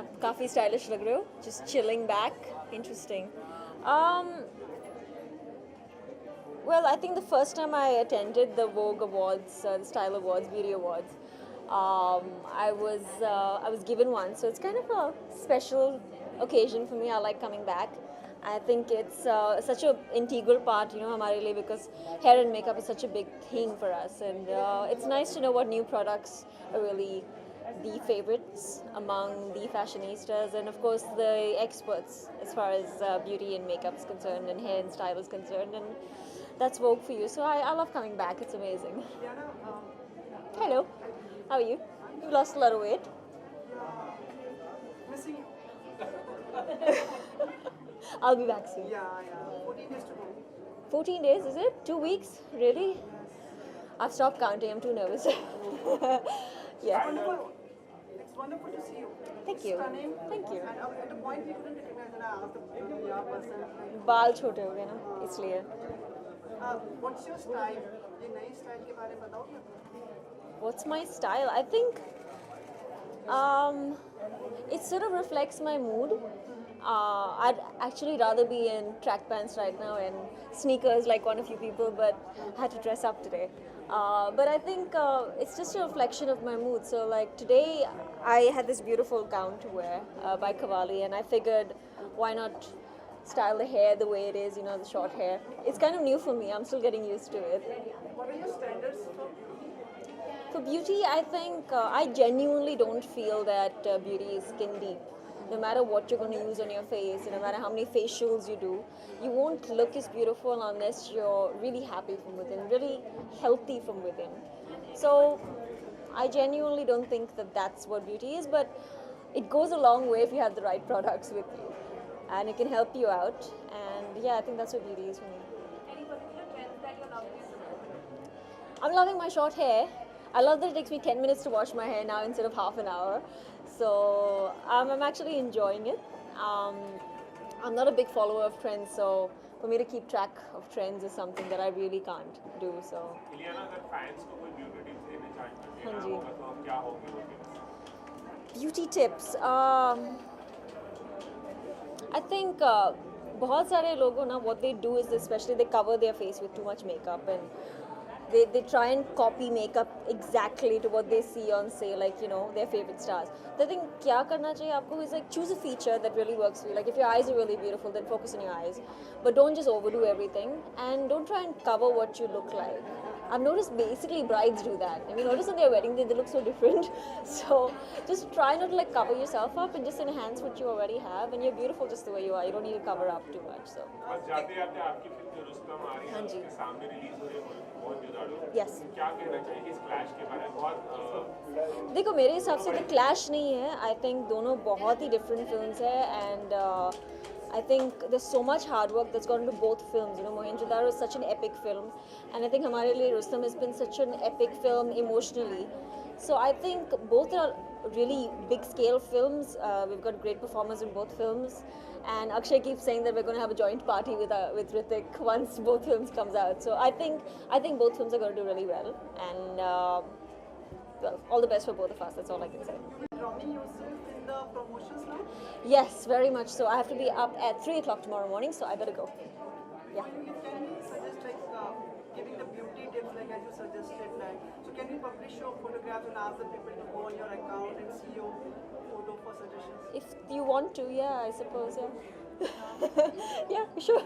आप काफ़ी स्टाइलिश लग रहे हो. Just chilling back. Interesting. Um, well, I think the first time I attended the Vogue Awards, the Style Awards, Beauty Awards, I was given one, so it's kind of a special occasion for me. I like coming back. I think it's such a integral part, हमारे लिए, because hair and makeup is such a big thing for us, and it's nice to know what new products are really the favorites among the fashionistas and of course the experts as far as beauty and makeup is concerned and hair and style is concerned, and that's Vogue for you. So I love coming back. It's amazing. Hello, how are you? You lost a lot of weight. Missing you. I'll be back soon. Yeah. 14 days to go. 14 days, is it? 2 weeks? Really? I've stopped counting. I'm too nervous. Yeah. Wonderful. It's wonderful to see you. Thank you. Stunning. Thank you. And at a point we couldn't recognize that I asked the young person. बाल छोटे हो गए ना इसलिए. What's your style? ये नई style के बारे में बताओगे? What's my style? I think it sort of reflects my mood. I'd actually rather be in track pants right now and sneakers like one of you people, but I had to dress up today. But I think it's just a reflection of my mood. So like today I had this beautiful gown to wear by Cavalli, and I figured why not style the hair the way it is, the short hair. It's kind of new for me. I'm still getting used to it. What are your standards for? For beauty, I think I genuinely don't feel that beauty is skin deep. No matter what you're going to use on your face, no matter how many facials you do, you won't look as beautiful unless you're really happy from within, really healthy from within. So I genuinely don't think that that's what beauty is, but it goes a long way if you have the right products with you. And it can help you out. And yeah, I think that's what beauty is for me. Any particular trends that you're loving at the moment? I'm loving my short hair. I love that it takes me 10 minutes to wash my hair now instead of half an hour. So I'm actually enjoying it. I'm not a big follower of trends, so for me to keep track of trends is something that I really can't do. So Ileana अगर fans को कोई beauty tips देने चाहें हाँ देना जी. होगा तो आप क्या होंगे वो tips? beauty tips. I think बहुत सारे लोगों ना, what they do is especially they cover their face with too much makeup, and they try and copy makeup exactly to what they see on, say, like their favorite stars. So I think क्या करना चाहिए आपको is like choose a feature that really works for you. Like if your eyes are really beautiful, then focus on your eyes, but don't just overdo everything, and don't try and cover what you look like. I've noticed basically brides do that. Have you noticed on their wedding day they look so different? So just try not to like cover yourself up and just enhance what you already have, and you're beautiful just the way you are. You don't need to cover up too much. So बस जाते जाते आपकी film जो रुस्तम आ रही है हाँ जी. उसके सामने रिलीज हो रही है बहुत जुदाड़ो. Yes. क्या कहना चाहिए इस क्लैश के बारे में? बहुत देखो मेरे हिसाब से तो क्लैश नहीं है. आई थिंक दोनों बहुत ही डिफरेंट फिल्म्स है, and I think there's so much hard work that's gone into both films. Mohenjo-daro is such an epic film, and I think हमारे लिए Rustom has been such an epic film emotionally. So I think both are really big scale films. We've got great performers in both films, and Akshay keeps saying that we're going to have a joint party with Hrithik once both films comes out. So I think both films are going to do really well, and well, all the best for both of us. That's all I can say. Drowning yourself in the promotions now? Yes, very much so. I have to be up at 3 o'clock tomorrow morning, so I better go. Yeah. Can we suggest like giving the beauty tips like as you suggested, like so can we publish your photographs and ask the people to go on your account and see your photo for suggestions? If you want to, yeah, I suppose, yeah. Yeah, sure.